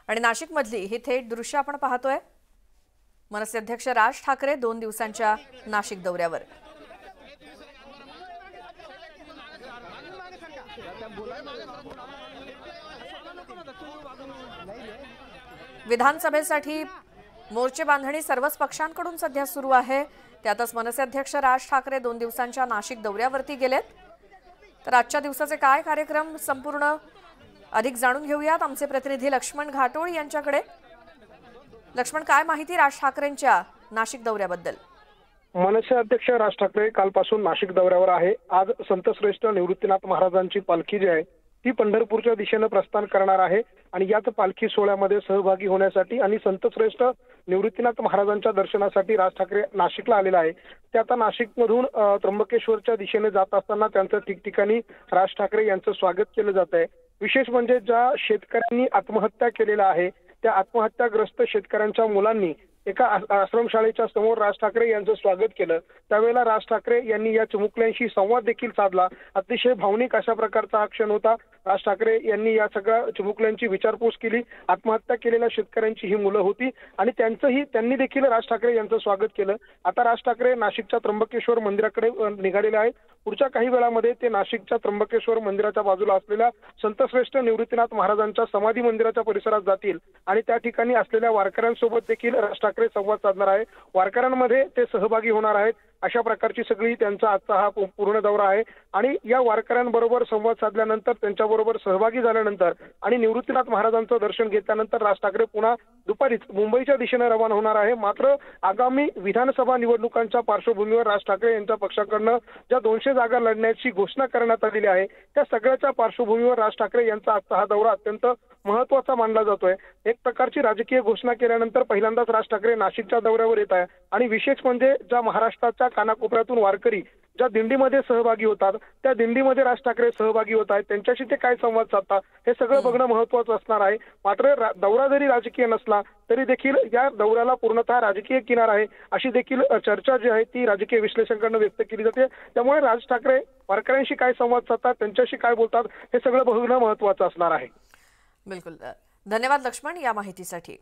आणि नाशिकमधली ही थेट दृश्य आपण पाहतोय। मनसे अध्यक्ष राज ठाकरे 2 दिवसांच्या नाशिक दौऱ्यावर। विधानसभेसाठी मोर्चे बांधणी सर्वच पक्षांकडून सध्या सुरू आहे। त्यातच मनसे अध्यक्ष राज ठाकरे 2 दिवसांच्या नाशिक दौऱ्यावरती गेलेत। तर आजच्या दिवसाचे काय कार्यक्रम संपूर्ण अधिक जाणून घेऊयात आमचे प्रतिनिधी लक्ष्मण घाटोळी यांच्याकडे। लक्ष्मण, काय माहिती राज ठाकरेंच्या नाशिक दौऱ्याबद्दल? मनसे अध्यक्ष राज ठाकरे कालपासून नाशिक दौऱ्यावर आहे। आज संतश्रेष्ठ निवृत्तीनाथ महाराजांची पालखी जी आहे ती पंढरपूरच्या दिशेने प्रस्थान करणार आहे आणि याच पालखी सोहळ्यामध्ये सहभागी होण्यासाठी आणि संतश्रेष्ठ निवृत्तीनाथ महाराजांच्या दर्शनासाठी राज ठाकरे नाशिकला आलेला आहे। ते आता नाशिकमधून त्र्यंबकेश्वरच्या दिशेने जात असताना त्यांचं ठिकठिकाणी राज ठाकरे यांचं स्वागत केलं जात आहे। विशेष म्हणजे ज्या शेतकऱ्यांनी आत्महत्या केलेल्या आहे त्या आत्महत्याग्रस्त शेतकऱ्यांच्या मुलांनी एका आश्रमशाळेच्या समोर राज ठाकरे यांचं स्वागत केलं। त्यावेळेला राज ठाकरे यांनी या चिमुकल्यांशी संवाद देखील साधला। अतिशय भावनिक अशा प्रकारचा हा क्षण होता। राज ठाकरे यांनी या सगळ्या चिमुकल्यांची विचारपूस केली। आत्महत्या केलेल्या शेतकऱ्यांची ही मुलं होती आणि त्यांनी देखील राज ठाकरे यांचं स्वागत केलं। आता राज ठाकरे नाशिकच्या त्र्यंबकेश्वर मंदिराकडे निघालेले आहेत। पुढच्या काही वेळामध्ये ते नाशिकच्या त्र्यंबकेश्वर मंदिराच्या बाजूला असलेल्या संतश्रेष्ठ निवृत्तीनाथ महाराजांच्या समाधी मंदिराच्या परिसरात जातील आणि त्या ठिकाणी असलेल्या वारकऱ्यांसोबत देखील राज ठाकरे संवाद साधणार आहे। वारकऱ्यांमध्ये ते सहभागी होणार आहेत। अशा प्रकारची सगळी त्यांचा आजचा हा पूर्ण दौरा आहे आणि या वारकऱ्यांबरोबर संवाद साधल्यानंतर त्यांच्याबरोबर सहभागी झाल्यानंतर आणि निवृत्तीनाथ महाराजांचं दर्शन घेतल्यानंतर राज ठाकरे पुन्हा दुपारीच मुंबईच्या दिशेने रवाना होणार आहे। मात्र आगामी विधानसभा निवडणुकांच्या पार्श्वभूमीवर राज ठाकरे यांच्या पक्षाकडनं ज्या 200 जागा लढण्याची घोषणा करण्यात आलेली आहे त्या सगळ्याच्या पार्श्वभूमीवर राज ठाकरे यांचा आजचा हा दौरा अत्यंत महत्त्वाचा मानला जातोय। एक प्रकारची राजकीय घोषणा केल्यानंतर पहिल्यांदाच राज ठाकरे नाशिकच्या दौऱ्यावर येत आहे आणि विशेष म्हणजे ज्या महाराष्ट्राच्या कानाकोपऱ्यातून वारकरी ज्या दिंडीमध्ये सहभागी होतात त्या दिंडीमध्ये राज ठाकरे सहभागी होत आहेत त्यांच्याशी ते काय संवाद साधतात हे सगळं बघणं महत्त्वाचं असणार आहे। मात्र दौरा जरी राजकीय नसला तरी देखील या दौऱ्याला पूर्णतः राजकीय किनार आहे अशी देखील चर्चा जी आहे ती राजकीय विश्लेषकांकडून व्यक्त केली जाते। त्यामुळे राज ठाकरे वारकऱ्यांशी काय संवाद साधतात त्यांच्याशी काय बोलतात हे सगळं बघणं महत्त्वाचं असणार आहे। बिलकुल, धन्यवाद लक्ष्मण या माहितीसाठी।